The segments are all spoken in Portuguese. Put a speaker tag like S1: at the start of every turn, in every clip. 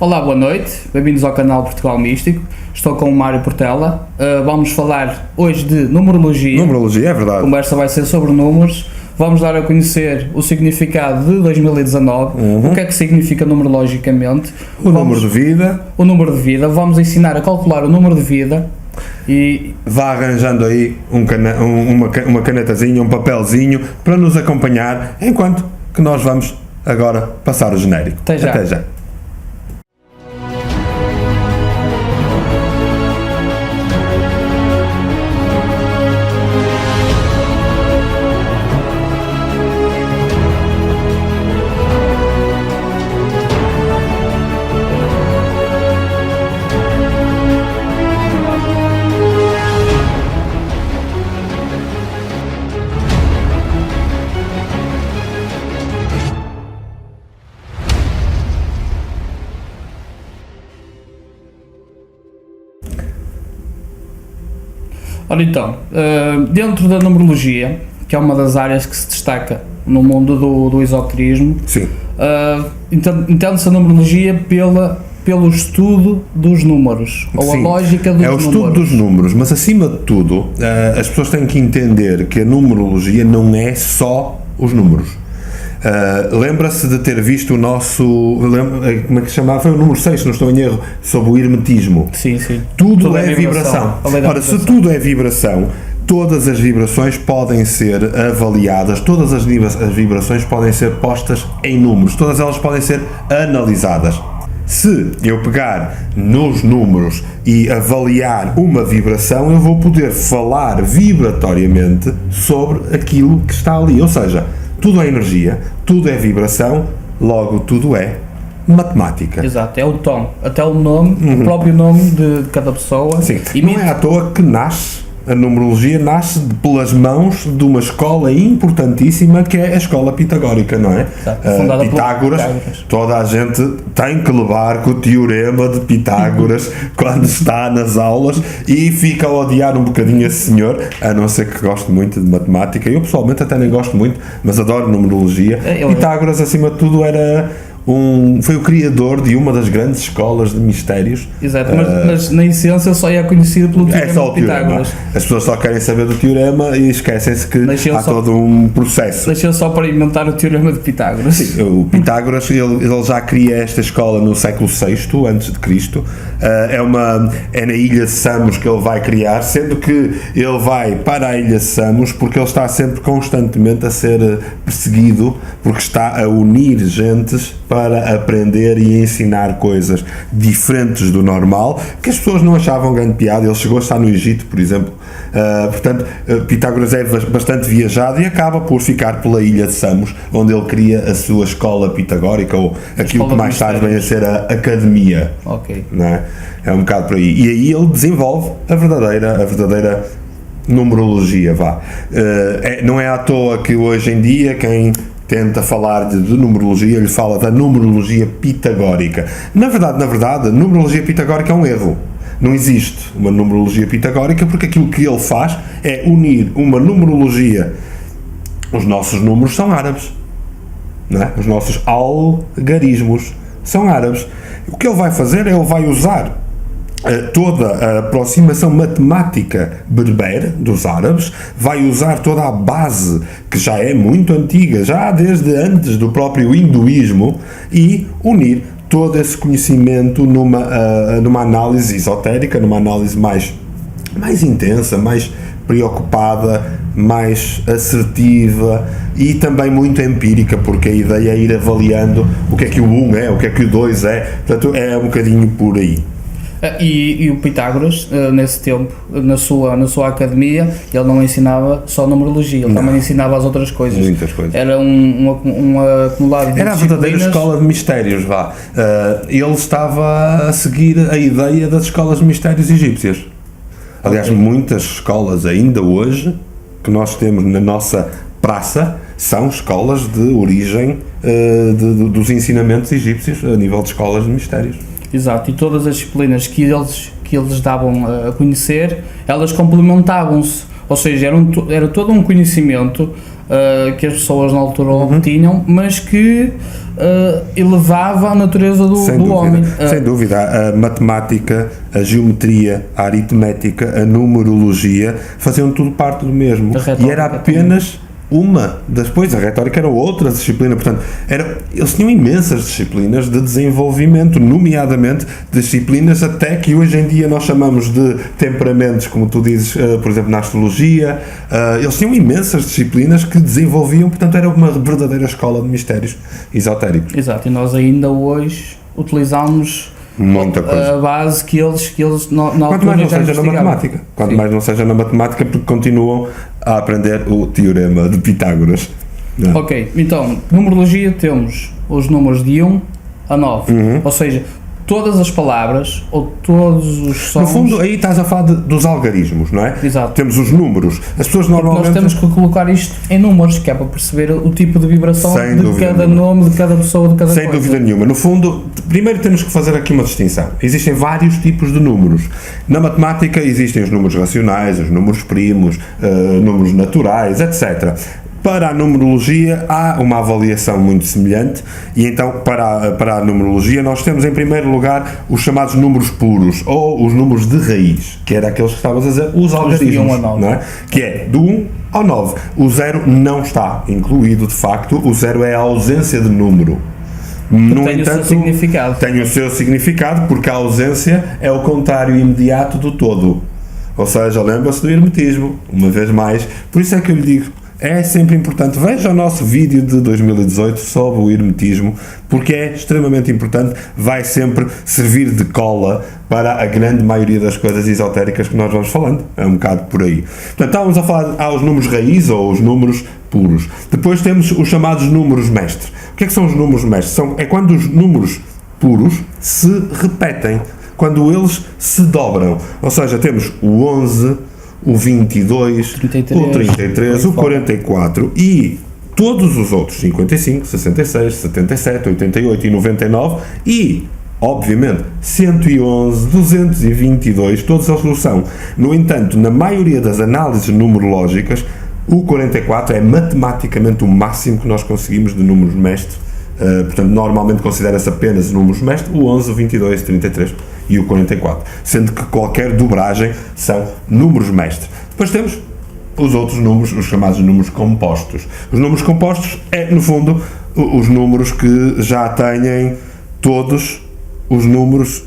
S1: Olá, boa noite, bem-vindos ao canal Portugal Místico. Estou com o Mário Portela. Vamos falar hoje de numerologia.
S2: Numerologia, é verdade.
S1: A conversa vai ser sobre números. Vamos dar a conhecer o significado de 2019, o que é que significa numerologicamente.
S2: Número de vida.
S1: O número de vida. Vamos ensinar a calcular o número de vida. E
S2: vá arranjando aí uma canetazinha, um papelzinho para nos acompanhar enquanto que nós vamos agora passar o genérico.
S1: Até já.
S2: Até já.
S1: Ora então, dentro da numerologia, que é uma das áreas que se destaca no mundo do esoterismo,
S2: Sim.
S1: Entende-se a numerologia pelo estudo dos números, ou
S2: Sim,
S1: a lógica dos números.
S2: É o estudo dos números, mas acima de tudo, as pessoas têm que entender que a numerologia não é só os números. Lembra-se de ter visto o nosso, como é que se chamava? Foi o número 6, se não estou em erro, sobre o hermetismo.
S1: Sim, sim.
S2: Tudo é vibração. Ora, se tudo é vibração, todas as vibrações podem ser avaliadas, todas as vibrações podem ser postas em números, todas elas podem ser analisadas. Se eu pegar nos números e avaliar uma vibração, eu vou poder falar vibratoriamente sobre aquilo que está ali, ou seja, tudo é energia, tudo é vibração, logo tudo é matemática.
S1: Exato, é o tom, até o nome, o próprio nome de cada pessoa.
S2: Sim, não é à toa que a numerologia nasce pelas mãos de uma escola importantíssima que é a escola pitagórica, não é?
S1: Fundada
S2: Pitágoras, toda a gente tem que levar com o teorema de Pitágoras quando está nas aulas e fica a odiar um bocadinho esse senhor, a não ser que goste muito de matemática. Eu pessoalmente até nem gosto muito, mas adoro numerologia. Pitágoras, acima de tudo, foi o criador de uma das grandes escolas de mistérios.
S1: Exato, mas na essência só é conhecido pelo teorema de Pitágoras.
S2: As pessoas só querem saber do teorema e esquecem-se que há todo um processo.
S1: Deixou só para inventar o teorema de Pitágoras.
S2: Sim, o Pitágoras ele já cria esta escola no século VI a.C. É na ilha de Samos que ele vai criar, sendo que ele vai para a ilha de Samos porque ele está sempre constantemente a ser perseguido, porque está a unir gentes para aprender e ensinar coisas diferentes do normal, que as pessoas não achavam grande piada. Ele chegou a estar no Egito, por exemplo. Portanto, Pitágoras é bastante viajado e acaba por ficar pela ilha de Samos, onde ele cria a sua escola pitagórica, ou aquilo que mais tarde vem a ser a academia.
S1: Ok.
S2: Não é? É um bocado por aí. E aí ele desenvolve a verdadeira numerologia, não é à toa que hoje em dia quem tenta falar de numerologia, ele fala da numerologia pitagórica. Na verdade, a numerologia pitagórica é um erro. Não existe uma numerologia pitagórica, porque aquilo que ele faz é unir uma numerologia. Os nossos números são árabes, não é? Os nossos algarismos são árabes. O que ele vai fazer é, ele vai usar toda a aproximação matemática berber dos árabes, vai usar toda a base que já é muito antiga, já desde antes do próprio hinduísmo, e unir todo esse conhecimento numa análise esotérica, numa análise mais intensa, mais preocupada, mais assertiva e também muito empírica, porque a ideia é ir avaliando o que é que o 1 é, o que é que o 2 é, portanto é um bocadinho por aí.
S1: E o Pitágoras, nesse tempo, na sua academia, ele não ensinava só numerologia, ele também ensinava as outras coisas.
S2: Muitas coisas.
S1: Era um acumulado de
S2: Era a verdadeira escola de mistérios, ele estava a seguir a ideia das escolas de mistérios egípcias. Aliás, muitas escolas ainda hoje, que nós temos na nossa praça, são escolas de origem dos ensinamentos egípcios, a nível de escolas de mistérios.
S1: Exato, e todas as disciplinas que eles davam a conhecer, elas complementavam-se, ou seja, era todo um conhecimento que as pessoas na altura obtinham, mas que elevava a natureza do homem.
S2: Sem dúvida, a matemática, a geometria, a aritmética, a numerologia faziam tudo parte do mesmo, e era apenas uma das coisas. A retórica era outra disciplina, portanto, eles tinham imensas disciplinas de desenvolvimento, nomeadamente disciplinas até que hoje em dia nós chamamos de temperamentos, como tu dizes, por exemplo, na astrologia. Eles tinham imensas disciplinas que desenvolviam, portanto, era uma verdadeira escola de mistérios esotéricos.
S1: Exato, e nós ainda hoje utilizamos
S2: muita coisa.
S1: A base que eles
S2: quanto mais não seja na matemática. Quanto mais não seja na matemática, porque continuam a aprender o teorema de Pitágoras. Não.
S1: Ok, então, numerologia temos os números de 1 a 9, ou seja, todas as palavras ou todos os sons...
S2: No fundo, aí estás a falar dos algarismos, não é?
S1: Exato.
S2: Temos os números. As pessoas normalmente...
S1: Nós temos que colocar isto em números, que é para perceber o tipo de vibração de cada nome, de cada pessoa, de cada coisa.
S2: Sem dúvida nenhuma. No fundo, primeiro temos que fazer aqui uma distinção. Existem vários tipos de números. Na matemática existem os números racionais, os números primos, números naturais, etc. Para a numerologia há uma avaliação muito semelhante, e então para a numerologia nós temos em primeiro lugar os chamados números puros, ou os números de raiz, que era aqueles que estavas a dizer, os algarismos, não é? Que é do 1 ao 9. O 0 não está incluído, de facto. O 0 é a ausência de número. No
S1: tem
S2: entanto,
S1: o seu significado.
S2: Tem o seu significado, porque a ausência é o contrário imediato do todo. Ou seja, lembra-se do hermetismo, uma vez mais. Por isso é que eu lhe digo, é sempre importante, veja o nosso vídeo de 2018 sobre o hermetismo, porque é extremamente importante, vai sempre servir de cola para a grande maioria das coisas esotéricas que nós vamos falando, é um bocado por aí. Portanto, estávamos a falar, há os números raiz ou os números puros. Depois temos os chamados números mestres. O que é que são os números mestres? É quando os números puros se repetem, quando eles se dobram, ou seja, temos o 11, o 22,
S1: 33,
S2: o 33, o 44 e todos os outros, 55, 66, 77, 88 e 99 e, obviamente, 111, 222, todos eles o são. No entanto, na maioria das análises numerológicas, o 44 é matematicamente o máximo que nós conseguimos de números mestres. Portanto, normalmente considera-se apenas números mestres o 11, o 22, o 33 e o 44, sendo que qualquer dobragem são números mestres. Depois temos os outros números, os chamados números compostos. Os números compostos é, no fundo, os números que já têm todos os números,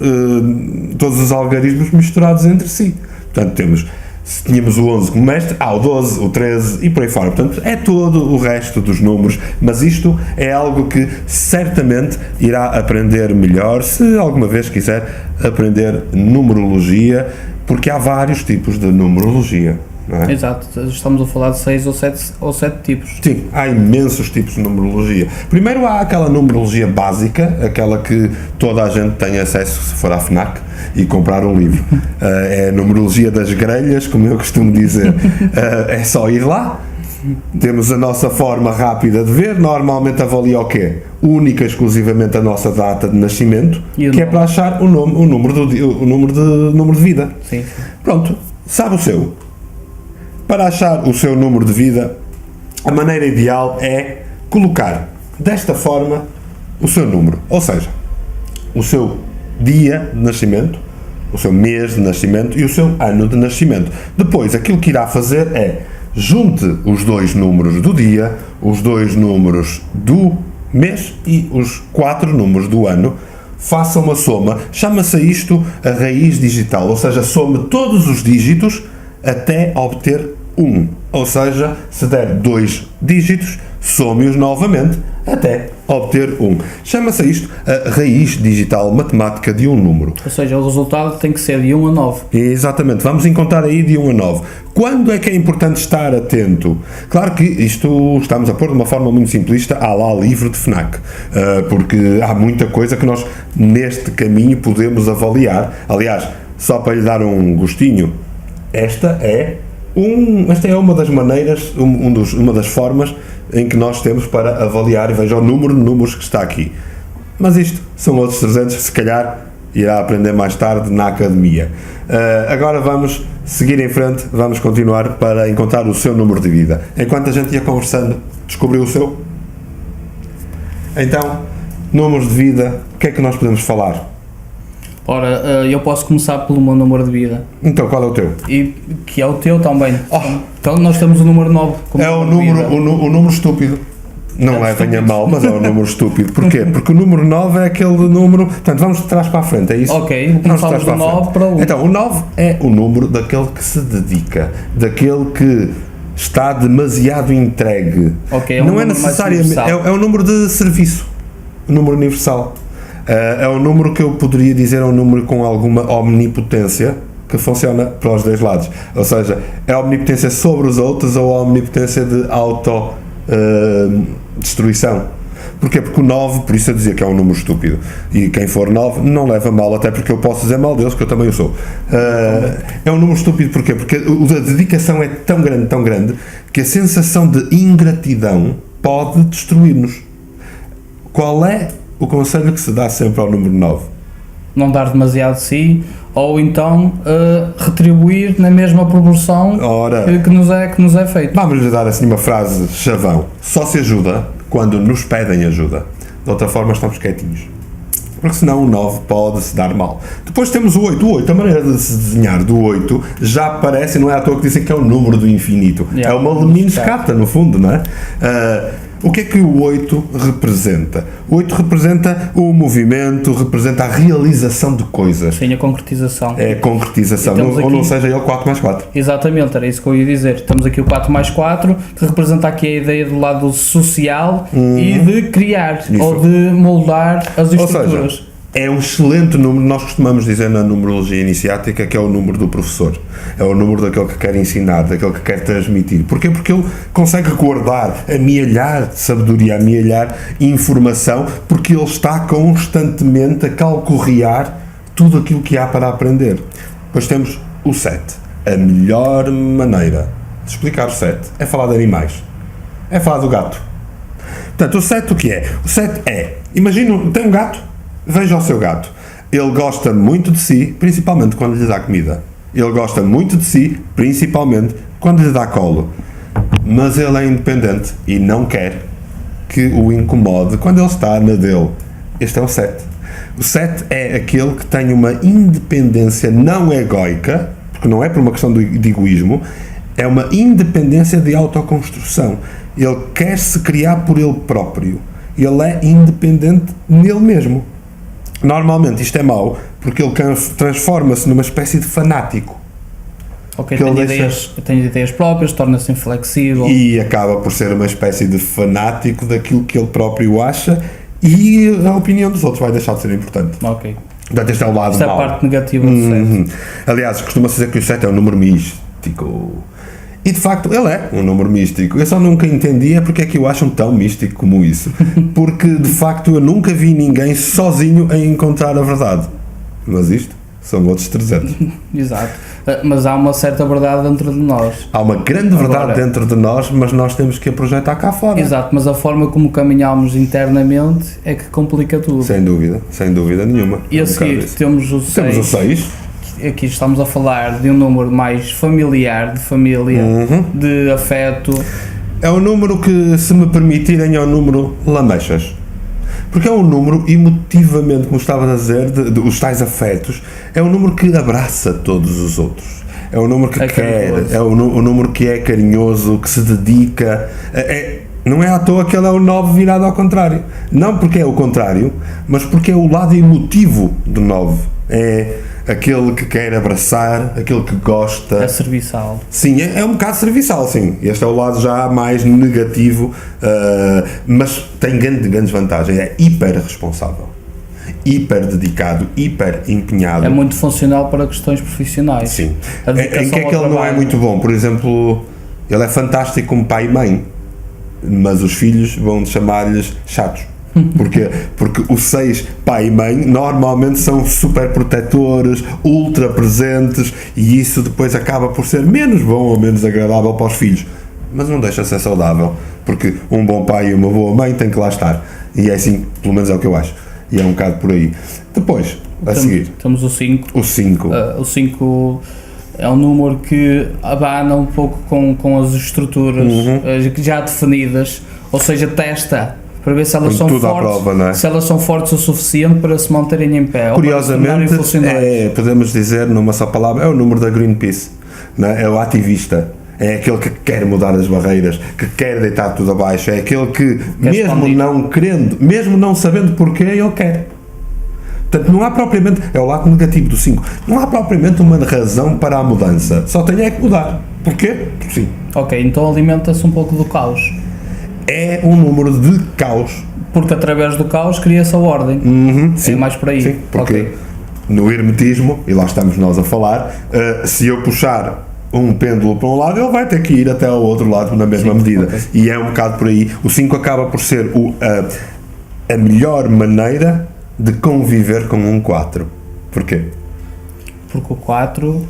S2: todos os algarismos misturados entre si. Portanto, se tínhamos o 11 como mestre, há o 12, o 13 e por aí fora. Portanto, é todo o resto dos números, mas isto é algo que certamente irá aprender melhor, se alguma vez quiser aprender numerologia, porque há vários tipos de numerologia. Não é?
S1: Exato, estamos a falar de 6 ou 7 tipos.
S2: Sim, há imensos tipos de numerologia. Primeiro há aquela numerologia básica, aquela que toda a gente tem acesso se for à FNAC e comprar um livro. É a numerologia das grelhas, como eu costumo dizer. É só ir lá. Temos a nossa forma rápida de ver, normalmente avalia o quê? Única e exclusivamente a nossa data de nascimento, que é para achar o número de vida.
S1: Sim.
S2: Pronto, sabe o seu. Para achar o seu número de vida, a maneira ideal é colocar desta forma o seu número, ou seja, o seu dia de nascimento, o seu mês de nascimento e o seu ano de nascimento. Depois, aquilo que irá fazer é junte os dois números do dia, os dois números do mês e os 4 números do ano. Faça uma soma, chama-se isto a raiz digital, ou seja, some todos os dígitos até obter 1, ou seja, se der 2 dígitos, some-os novamente até obter 1. Chama-se isto a raiz digital matemática de um número.
S1: Ou seja, o resultado tem que ser de 1 a 9.
S2: Exatamente, vamos encontrar aí de 1 a 9. Quando é que é importante estar atento? Claro que isto estamos a pôr de uma forma muito simplista, há lá livro de FNAC, porque há muita coisa que nós neste caminho podemos avaliar. Aliás, só para lhe dar um gostinho, esta é uma das maneiras, uma das formas em que nós temos para avaliar, e veja o número de números que está aqui. Mas isto são outros 300, se calhar irá aprender mais tarde na academia. Agora vamos seguir em frente, vamos continuar para encontrar o seu número de vida. Enquanto a gente ia conversando, descobriu o seu? Então, números de vida, o que é que nós podemos falar?
S1: Ora, eu posso começar pelo meu número de vida.
S2: Então, qual é o teu?
S1: E que é o teu também. Então nós temos o número 9 como
S2: É o
S1: número de vida.
S2: número estúpido. Não levem a mal, mas é o número estúpido. Porquê? Porque o número 9 é aquele número. Portanto, vamos de trás para a frente, é isso?
S1: Ok,
S2: vamos de
S1: começamos do 9 para o 1.
S2: Então, o 9 é o número daquele que se dedica, daquele que está demasiado entregue.
S1: Ok, é um
S2: não é
S1: número mais
S2: necessariamente.
S1: universal.
S2: É um número de serviço. Um número universal. É um número que eu poderia dizer, é um número com alguma omnipotência que funciona para os dois lados. Ou seja, é a omnipotência sobre os outros ou a omnipotência de autodestruição. Porquê? Porque o 9, por isso eu dizia que é um número estúpido. E quem for 9 não leva mal, até porque eu posso dizer mal deles, que eu também o sou. É um número estúpido porquê? Porque a dedicação é tão grande, que a sensação de ingratidão pode destruir-nos. Qual é o conselho que se dá sempre ao número 9?
S1: Não dar demasiado de si, ou então retribuir na mesma proporção que nos é feito.
S2: Vamos-lhe dar assim uma frase chavão. Só se ajuda quando nos pedem ajuda. De outra forma estamos quietinhos. Porque senão o 9 pode-se dar mal. Depois temos o 8. O 8, a maneira de se desenhar do 8 já aparece, não é à toa que dizem que é o número do infinito. É uma lemniscata, no fundo, não é? O que é que o 8 representa? O 8 representa o movimento, representa a realização de coisas.
S1: Sim, a concretização.
S2: É a concretização, ou não seja ele 4 mais 4.
S1: Exatamente, era isso que eu ia dizer. Temos aqui o 4 mais 4, que representa aqui a ideia do lado social e de criar, ou de moldar as estruturas.
S2: Ou seja, é um excelente número, nós costumamos dizer na numerologia iniciática que é o número do professor. É o número daquele que quer ensinar, daquele que quer transmitir. Porquê? Porque ele consegue guardar, amealhar sabedoria, amealhar informação, porque ele está constantemente a calcorrear tudo aquilo que há para aprender. Depois temos o 7. A melhor maneira de explicar o 7 é falar de animais. É falar do gato. Portanto, o 7 o que é? O 7 é, imagina, tem um gato, veja o seu gato. Ele gosta muito de si, principalmente quando lhe dá comida. Ele gosta muito de si, principalmente quando lhe dá colo. Mas ele é independente e não quer que o incomode quando ele está na dele. Este é o 7. O 7 é aquele que tem uma independência não egóica, porque não é por uma questão de egoísmo, é uma independência de autoconstrução. Ele quer se criar por ele próprio. Ele é independente nele mesmo. Normalmente isto é mau, porque ele transforma-se numa espécie de fanático.
S1: Ok, tem ideias próprias, torna-se inflexível.
S2: E acaba por ser uma espécie de fanático daquilo que ele próprio acha e a opinião dos outros vai deixar de ser importante.
S1: Ok.
S2: Portanto, este é o lado
S1: Isto
S2: mau.
S1: é a parte negativa do 7.
S2: Aliás, costuma-se dizer que o 7 é um número místico. E de facto ele é um número místico. Eu só nunca entendi porque é que o acham tão místico como isso. Porque de facto eu nunca vi ninguém sozinho a encontrar a verdade. Mas isto são outros 300.
S1: Exato. Mas há uma certa verdade dentro de nós.
S2: Há uma grande verdade dentro de nós, mas nós temos que a projetar cá fora.
S1: Exato, mas a forma como caminhamos internamente é que complica tudo.
S2: Sem dúvida nenhuma.
S1: E a seguir temos o 6.
S2: Temos o 6.
S1: Aqui estamos a falar de um número mais familiar, de família, de afeto.
S2: É um número que, se me permitirem, é um número lamechas. Porque é um número emotivamente, como estava a dizer, de os tais afetos, é um número que abraça todos os outros. É um número que quer, é um número que é carinhoso, que se dedica. Não é à toa que ele é o 9 virado ao contrário. Não porque é o contrário, mas porque é o lado emotivo do 9. É aquele que quer abraçar, aquele que gosta.
S1: É serviçal.
S2: Sim, é um bocado serviçal, sim. Este é o lado já mais negativo, mas tem grandes vantagens. É hiper responsável, hiper dedicado, hiper empenhado.
S1: É muito funcional para questões profissionais.
S2: Sim. Em que é que ele não é muito bom? Por exemplo, ele é fantástico como pai e mãe, mas os filhos vão chamar-lhes chatos. Porquê? Porque os 6, pai e mãe, normalmente são super protetores, ultra presentes, e isso depois acaba por ser menos bom ou menos agradável para os filhos. Mas não deixa de ser saudável, porque um bom pai e uma boa mãe têm que lá estar. E é assim, pelo menos é o que eu acho. E é um bocado por aí. Depois, a seguir.
S1: Temos o 5.
S2: O 5.
S1: O 5 é um número que abana um pouco com as estruturas já definidas, ou seja, testa para ver se elas são fortes,
S2: prova, não é?
S1: se elas são fortes o suficiente para se manterem em pé.
S2: Curiosamente, podemos dizer numa só palavra, é o número da Greenpeace, não é? É o ativista. É aquele que quer mudar as barreiras, que quer deitar tudo abaixo, é aquele que, mesmo não querendo, mesmo não sabendo porquê, ele quer. Portanto, não há propriamente, é o lado negativo do 5, não há propriamente uma razão para a mudança, só tem é que mudar. Porquê? Porque sim.
S1: Ok, então alimenta-se um pouco do caos.
S2: É um número de caos.
S1: Porque através do caos cria-se a ordem.
S2: Sim,
S1: é mais por aí.
S2: Sim, porque no hermetismo, e lá estamos nós a falar, se eu puxar um pêndulo para um lado, ele vai ter que ir até ao outro lado na mesma medida. E é um bocado por aí. O 5 acaba por ser a melhor maneira de conviver com um 4. Porquê?
S1: Porque o 4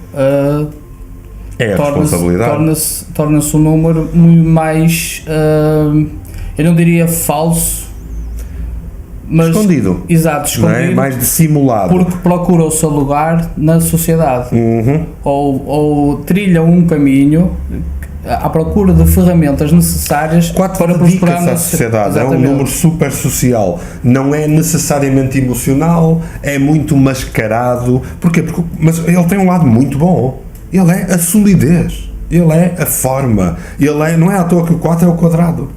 S2: é a responsabilidade.
S1: Torna-se um número muito mais, eu não diria falso, mas
S2: escondido.
S1: Exato, escondido.
S2: Não é? Mais dissimulado.
S1: Porque procura o seu lugar na sociedade. Ou trilha um caminho à procura de ferramentas necessárias para prosperar na
S2: sociedade. É um número super social. Não é necessariamente emocional, é muito mascarado. Porquê? Mas ele tem um lado muito bom. Ele é a solidez. Ele é a forma. Não é à toa que o 4 é o quadrado.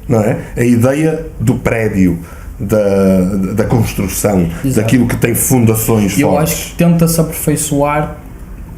S2: Não é? A ideia do prédio. Da construção, exato, daquilo que tem fundações fortes.
S1: Eu acho que tenta-se aperfeiçoar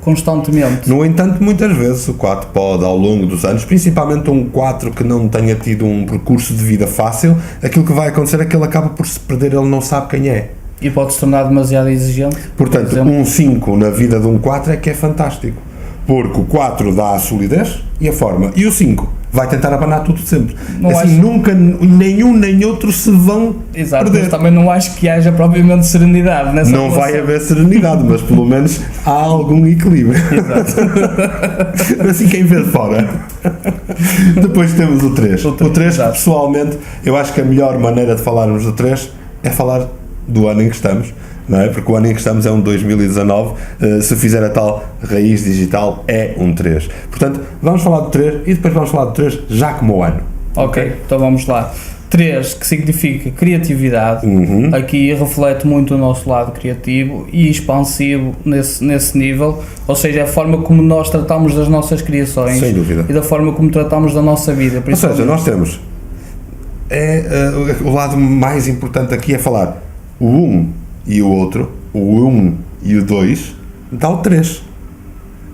S1: constantemente.
S2: No entanto, muitas vezes o 4 pode, ao longo dos anos, principalmente um 4 que não tenha tido um percurso de vida fácil, aquilo que vai acontecer é que ele acaba por se perder, ele não sabe quem é.
S1: E pode se tornar demasiado exigente.
S2: Portanto, um 5 na vida de um 4 é que é fantástico. Porque o 4 dá a solidez e a forma. E o 5 vai tentar abanar tudo sempre. Não assim, nunca nenhum nem outro se vão perder.
S1: Mas também não acho que haja propriamente serenidade nessa
S2: Não relação. Vai haver serenidade, mas pelo menos há algum equilíbrio. Exato. Assim quem vê de fora. Depois temos o 3. O 3, pessoalmente, eu acho que a melhor maneira de falarmos do 3 é falar do ano em que estamos. Não é? Porque o ano em que estamos é um 2019, se fizer a tal raiz digital é um 3. Portanto, vamos falar do 3 e depois vamos falar do 3 já como o ano.
S1: Ok, então vamos lá. 3, que significa criatividade, aqui reflete muito o nosso lado criativo e expansivo nesse nível, ou seja, a forma como nós tratamos das nossas criações.
S2: Sem dúvida.
S1: E da forma como tratamos da nossa vida.
S2: Ou seja, nós temos, o lado mais importante aqui é falar o 1 e o outro, o 1 e o 2, dá o 3,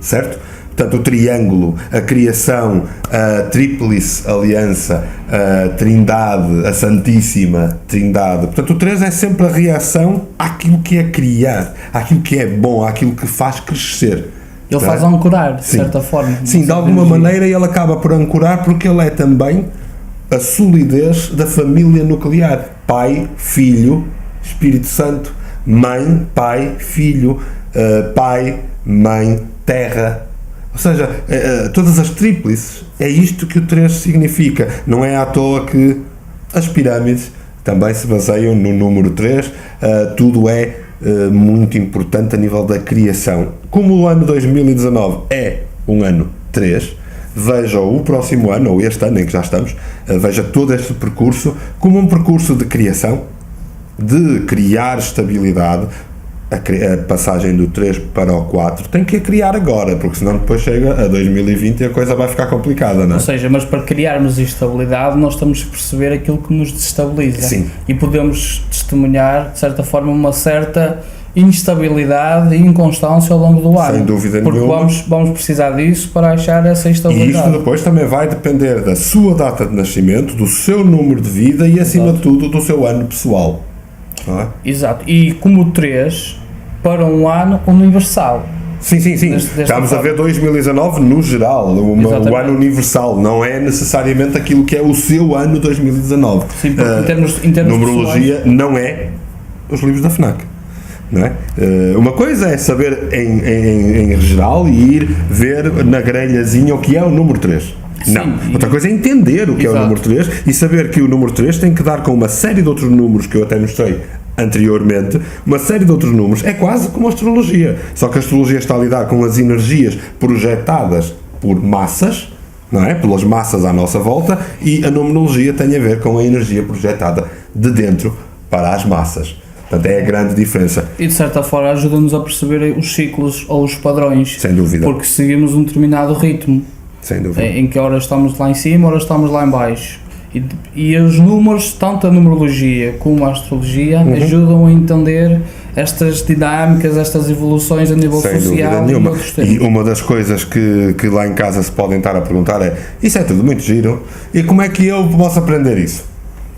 S2: certo? Portanto, o triângulo, a criação, a tríplice aliança, a trindade, a santíssima trindade. Portanto, o 3 é sempre a reação àquilo que é criar, àquilo que é bom, àquilo que faz crescer.
S1: Ele faz ancorar, de certa forma.
S2: Sim, de alguma maneira ele acaba por ancorar porque ele é também a solidez da família nuclear. Pai, Filho, Espírito Santo, Mãe, Pai, Filho, Pai, Mãe, Terra. Ou seja, todas as tríplices, é isto que o 3 significa. Não é à toa que as pirâmides também se baseiam no número 3, tudo é muito importante a nível da criação. Como o ano 2019 é um ano 3, veja o próximo ano, ou este ano em que já estamos, veja todo este percurso como um percurso de criação, de criar estabilidade. A passagem do 3 para o 4 tem que a criar agora, porque senão depois chega a 2020 e a coisa vai ficar complicada, não é?
S1: Ou seja, mas para criarmos estabilidade nós temos que perceber aquilo que nos desestabiliza.
S2: Sim.
S1: E podemos testemunhar, de certa forma, uma certa instabilidade e inconstância ao longo do ano.
S2: Sem dúvida
S1: porque
S2: nenhuma.
S1: Vamos precisar disso para achar essa estabilidade.
S2: E isto depois também vai depender da sua data de nascimento, do seu número de vida e, acima de tudo, do seu ano pessoal. Não é?
S1: Exato. E como 3... para um ano universal.
S2: Sim. Estamos a ver 2019 no geral, o ano universal, não é necessariamente aquilo que é o seu ano 2019.
S1: Sim, porque em termos
S2: numerologia
S1: pessoais,
S2: não é os livros da FNAC. Não é? Uma coisa é saber em geral e ir ver na grelhazinha o que é o número 3.
S1: Sim,
S2: não. Outra coisa é entender o que é o número 3 e saber que o número 3 tem que dar com uma série de outros números que eu até mostrei anteriormente, uma série de outros números. É quase como a astrologia, só que a astrologia está a lidar com as energias projetadas por massas, não é? Pelas massas à nossa volta, e a numerologia tem a ver com a energia projetada de dentro para as massas. Portanto, é a grande diferença.
S1: E de certa forma ajuda-nos a perceber os ciclos ou os padrões.
S2: Sem dúvida.
S1: Porque seguimos um determinado ritmo.
S2: Sem dúvida.
S1: Em que horas estamos lá em cima, horas estamos lá em baixo. E os números, tanto a numerologia como a astrologia, ajudam a entender estas dinâmicas, estas evoluções a nível
S2: Sem
S1: social
S2: dúvida
S1: e outros temas.
S2: E uma das coisas que lá em casa se podem estar a perguntar é: isso é tudo muito giro, e como é que eu posso aprender isso?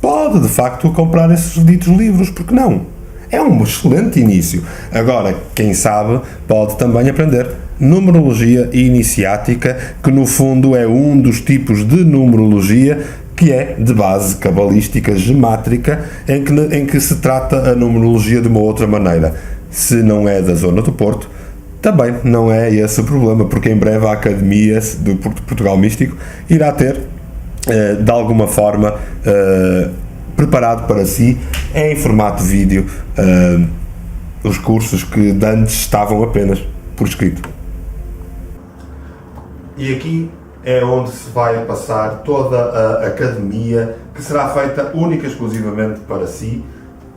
S2: Pode, de facto, comprar esses ditos livros, porque não? É um excelente início. Agora, quem sabe, pode também aprender numerologia iniciática, que no fundo é um dos tipos de numerologia que é de base cabalística gemátrica, em que se trata a numerologia de uma outra maneira. Se não é da zona do Porto, também não é esse o problema, porque em breve a Academia do Portugal Místico irá ter, de alguma forma, preparado para si, em formato vídeo, os cursos que antes estavam apenas por escrito. E aqui é onde se vai passar toda a academia, que será feita única e exclusivamente para si.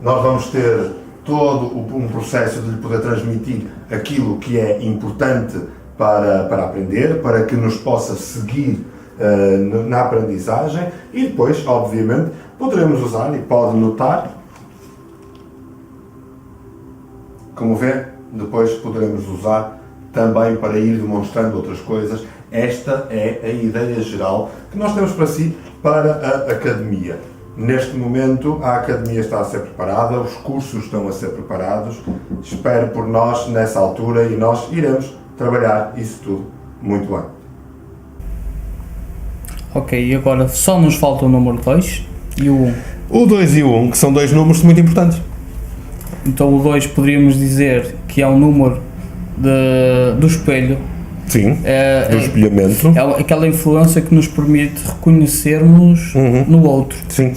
S2: Nós vamos ter todo um processo de lhe poder transmitir aquilo que é importante para aprender, para que nos possa seguir na aprendizagem, e depois, obviamente, poderemos usar, e pode notar, como vê, depois poderemos usar também para ir demonstrando outras coisas. Esta é a ideia geral que nós temos para si, para a Academia. Neste momento, a Academia está a ser preparada, os cursos estão a ser preparados. Espero por nós nessa altura, e nós iremos trabalhar isso tudo muito bem.
S1: Ok, e agora só nos falta o número 2 e o 1.
S2: O 2 e o 1, que são dois números muito importantes.
S1: Então o 2 poderíamos dizer que é um número do espelho.
S2: Sim, do espelhamento.
S1: É aquela influência que nos permite reconhecermos no outro.
S2: Sim,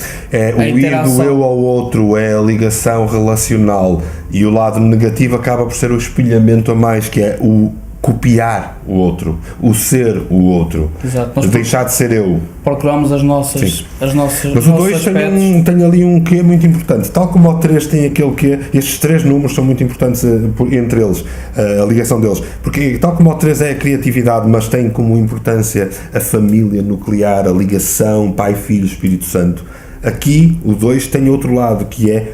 S2: o ir do eu ao outro é a ligação relacional, e o lado negativo acaba por ser o espelhamento a mais, que é o copiar o outro, o ser o outro.
S1: Exato. Nós
S2: deixar de ser eu.
S1: Procuramos as nossas
S2: Mas o 2 tem ali um quê muito importante, tal como o 3 tem aquele quê. Estes três números são muito importantes entre eles, a ligação deles, porque tal como o 3 é a criatividade, mas tem como importância a família nuclear, a ligação pai, filho, Espírito Santo. Aqui o 2 tem outro lado, que é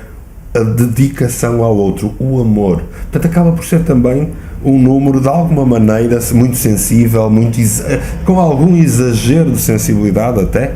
S2: a dedicação ao outro, o amor. Portanto, acaba por ser também um número de alguma maneira muito sensível, com algum exagero de sensibilidade até,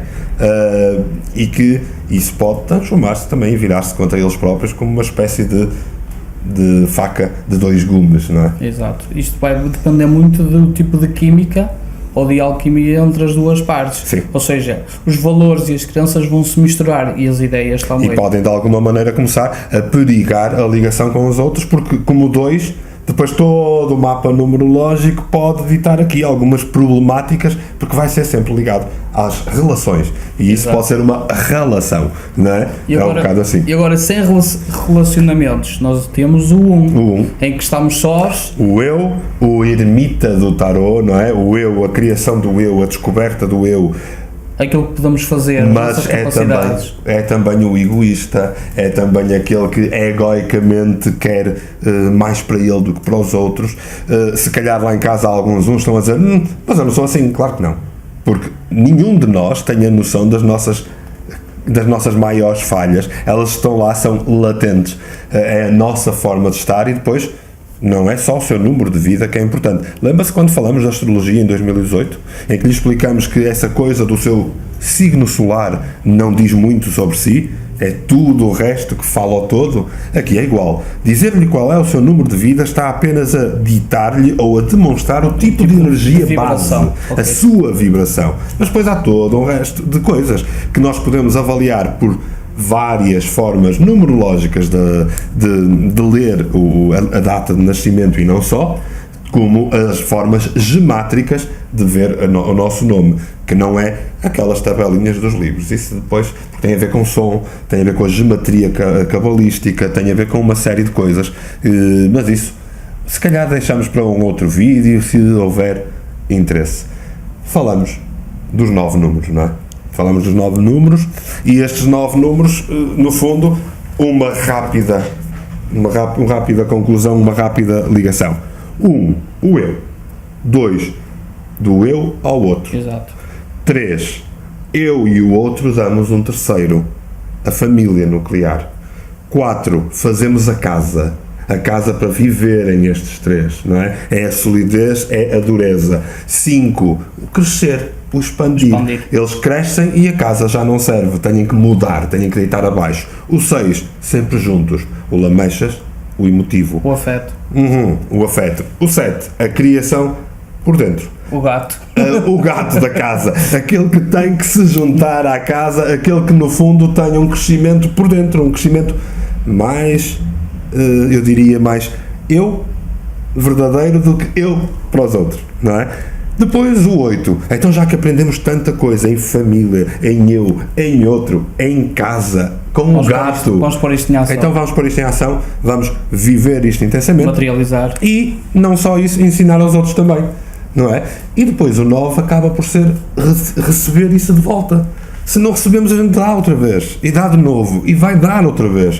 S2: e que isso pode transformar-se também e virar-se contra eles próprios como uma espécie de faca de dois gumes, não é?
S1: Exato. Isto vai depender muito do tipo de química ou de alquimia entre as duas partes.
S2: Sim.
S1: Ou seja, os valores e as crenças vão se misturar, e as ideias também.
S2: E podem de alguma maneira começar a perigar a ligação com os outros, porque como 2, depois todo o mapa numerológico pode ditar aqui algumas problemáticas, porque vai ser sempre ligado às relações, e isso pode ser uma relação, não é? É um bocado assim.
S1: E agora, sem relacionamentos, nós temos o 1, em que estamos sós.
S2: O eu, o ermita do tarô, não é? O eu, a criação do eu, a descoberta do eu,
S1: aquilo que podemos fazer,
S2: mas
S1: as nossas capacidades.
S2: é também o egoísta, é também aquele que egoicamente quer mais para ele do que para os outros. Se calhar lá em casa uns estão a dizer, mas eu não sou assim. Claro que não, porque nenhum de nós tem a noção das nossas maiores falhas. Elas estão lá, são latentes, é a nossa forma de estar, e depois não é só o seu número de vida que é importante. Lembra-se quando falamos da astrologia em 2018, em que lhe explicamos que essa coisa do seu signo solar não diz muito sobre si, é tudo o resto que fala ao todo? Aqui é igual. Dizer-lhe qual é o seu número de vida está apenas a ditar-lhe ou a demonstrar o tipo de energia base, a sua vibração. Mas depois há todo um resto de coisas que nós podemos avaliar por várias formas numerológicas de ler a data de nascimento, e não só, como as formas gemátricas de ver o nosso nome, que não é aquelas tabelinhas dos livros. Isso depois tem a ver com som, tem a ver com a geometria cabalística, tem a ver com uma série de coisas, mas isso se calhar deixamos para um outro vídeo, se houver interesse. Falamos dos 9 números, não é? Falamos dos 9 números, e estes 9 números, no fundo, uma rápida conclusão, uma rápida ligação. 1, o eu. 2, do eu ao outro.
S1: Exato.
S2: 3, eu e o outro damos um terceiro, a família nuclear. 4, fazemos a casa para viverem estes 3, não é? É a solidez, é a dureza. 5, o crescer, o expandir. Eles crescem e a casa já não serve, têm que mudar, têm que deitar abaixo. O 6, sempre juntos, o lamechas, o emotivo.
S1: O afeto.
S2: O afeto. O 7, a criação por dentro.
S1: O gato.
S2: O gato da casa, aquele que tem que se juntar à casa, aquele que no fundo tem um crescimento por dentro, um crescimento mais, eu diria mais eu verdadeiro do que eu para os outros, não é? Depois o 8, então já que aprendemos tanta coisa em família, em eu, em outro, em casa, com o gato,
S1: vamos pôr isto em ação.
S2: Então vamos pôr isto em ação, vamos viver isto intensamente,
S1: materializar,
S2: e não só isso, ensinar aos outros também, não é? E depois o 9 acaba por ser receber isso de volta. Se não recebemos, a gente dá outra vez, e dá de novo, e vai dar outra vez.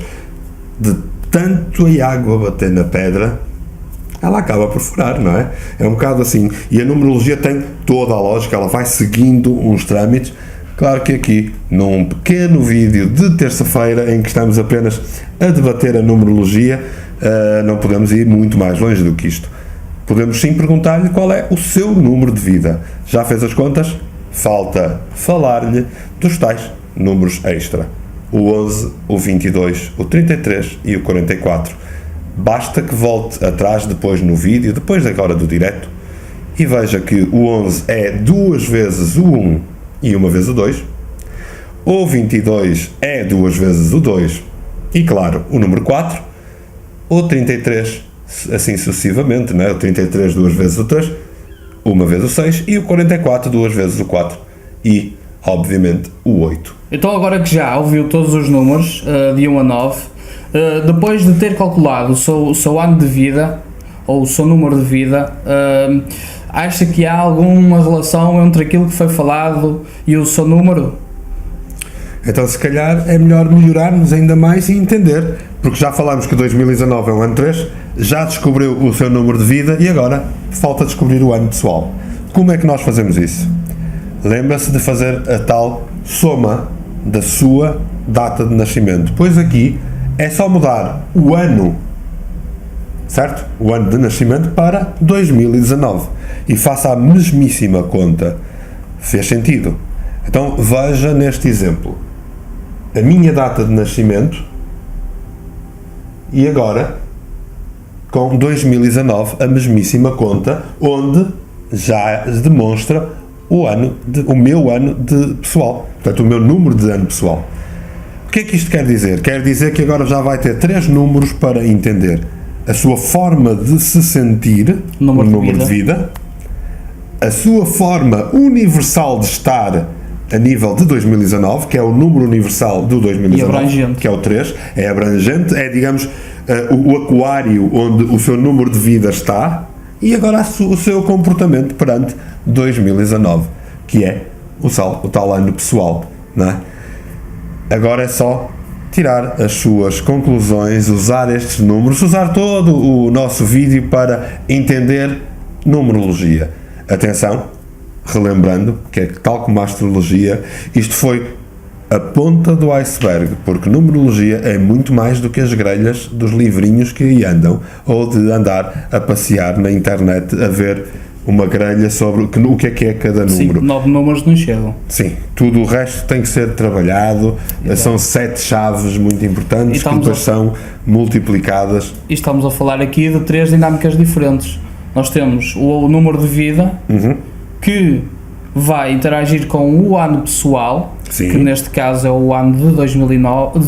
S2: De tanto a água bater na pedra, ela acaba por furar, não é? É um bocado assim. E a numerologia tem toda a lógica, ela vai seguindo uns trâmites. Claro que aqui, num pequeno vídeo de terça-feira, em que estamos apenas a debater a numerologia, não podemos ir muito mais longe do que isto. Podemos sim perguntar-lhe qual é o seu número de vida. Já fez as contas? Falta falar-lhe dos tais números extra. O 11, o 22, o 33 e o 44. Basta que volte atrás depois no vídeo, depois agora do direto, e veja que o 11 é 2 vezes o 1 e 1 vez o 2. O 22 é 2 vezes o 2 e, claro, o número 4. O 33, assim sucessivamente, né? O 33 2 vezes o 3, 1 vez o 6, e o 44 2 vezes o 4 e, obviamente, o 8.
S1: Então agora que já ouviu todos os números, de 1 a 9, depois de ter calculado o seu ano de vida, ou o seu número de vida, acha que há alguma relação entre aquilo que foi falado e o seu número?
S2: Então, se calhar, é melhor melhorarmos ainda mais e entender, porque já falámos que 2019 é o ano 3, já descobriu o seu número de vida e agora falta descobrir o ano pessoal. Como é que nós fazemos isso? Lembra-se de fazer a tal soma da sua data de nascimento, pois aqui é só mudar o ano, certo? O ano de nascimento para 2019 e faça a mesmíssima conta. Fez sentido? Então veja neste exemplo a minha data de nascimento e agora com 2019 a mesmíssima conta, onde já demonstra o meu ano de pessoal, portanto o meu número de ano pessoal. O que é que isto quer dizer? Quer dizer que agora já vai ter 3 números para entender a sua forma de se sentir, o número de vida, a sua forma universal de estar a nível de 2019, que é o número universal do 2019, que é o 3, é abrangente, é, digamos, o aquário onde o seu número de vida está, e agora o seu comportamento perante 2019, que é o tal ano pessoal, não é? Agora é só tirar as suas conclusões, usar estes números, usar todo o nosso vídeo para entender numerologia. Atenção, relembrando que é tal como a astrologia, isto foi a ponta do iceberg, porque numerologia é muito mais do que as grelhas dos livrinhos que aí andam, ou de andar a passear na internet a ver uma grelha sobre o que é cada número.
S1: Sim, 9 números não chegam.
S2: Sim, tudo o resto tem que ser trabalhado. Exato. São 7 chaves muito importantes que depois são multiplicadas.
S1: E estamos a falar aqui de 3 dinâmicas diferentes. Nós temos o número de vida, que vai interagir com o ano pessoal,
S2: Sim.
S1: que neste caso é o ano de 2019,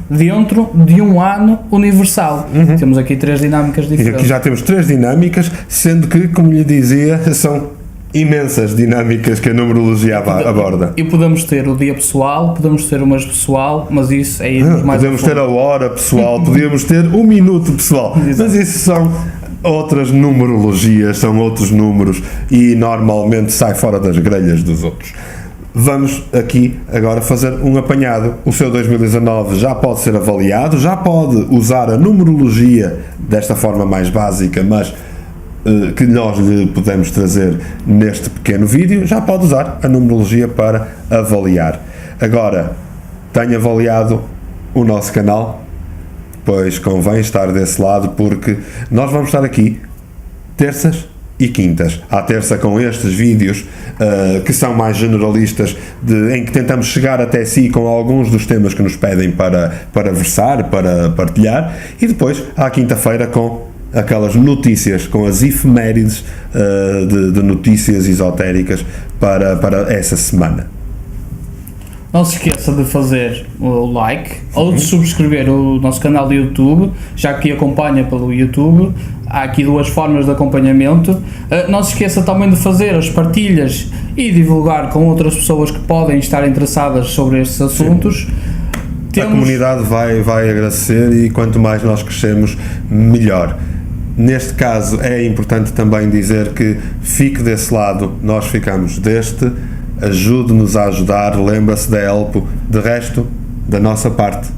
S1: dentro de um ano universal. Temos aqui 3 dinâmicas
S2: E
S1: diferentes.
S2: aqui já temos 3 dinâmicas, sendo que, como lhe dizia, são imensas dinâmicas que a numerologia aborda.
S1: E podemos ter o dia pessoal, podemos ter o mês pessoal, mas isso é irmos mais
S2: Podemos ter a hora pessoal, podíamos ter um minuto pessoal, mas isso são outras numerologias, são outros números e normalmente sai fora das grelhas dos outros. Vamos aqui agora fazer um apanhado. O seu 2019 já pode ser avaliado, já pode usar a numerologia desta forma mais básica, mas que nós lhe podemos trazer neste pequeno vídeo, já pode usar a numerologia para avaliar. Agora, tenha avaliado o nosso canal, pois convém estar desse lado, porque nós vamos estar aqui terças e quintas. À terça com estes vídeos que são mais generalistas, em que tentamos chegar até si com alguns dos temas que nos pedem para versar, para partilhar, e depois à quinta-feira com aquelas notícias, com as efemérides de notícias esotéricas para essa semana.
S1: Não se esqueça de fazer o like ou de subscrever o nosso canal do YouTube, já que acompanha pelo YouTube. Há aqui 2 formas de acompanhamento. Não se esqueça também de fazer as partilhas e divulgar com outras pessoas que podem estar interessadas sobre estes assuntos.
S2: A comunidade vai agradecer, e quanto mais nós crescemos, melhor. Neste caso é importante também dizer que fique desse lado, nós ficamos deste. Ajude-nos a ajudar, lembra-se da Elpo. De resto, da nossa parte,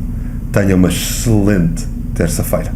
S2: tenha uma excelente terça-feira.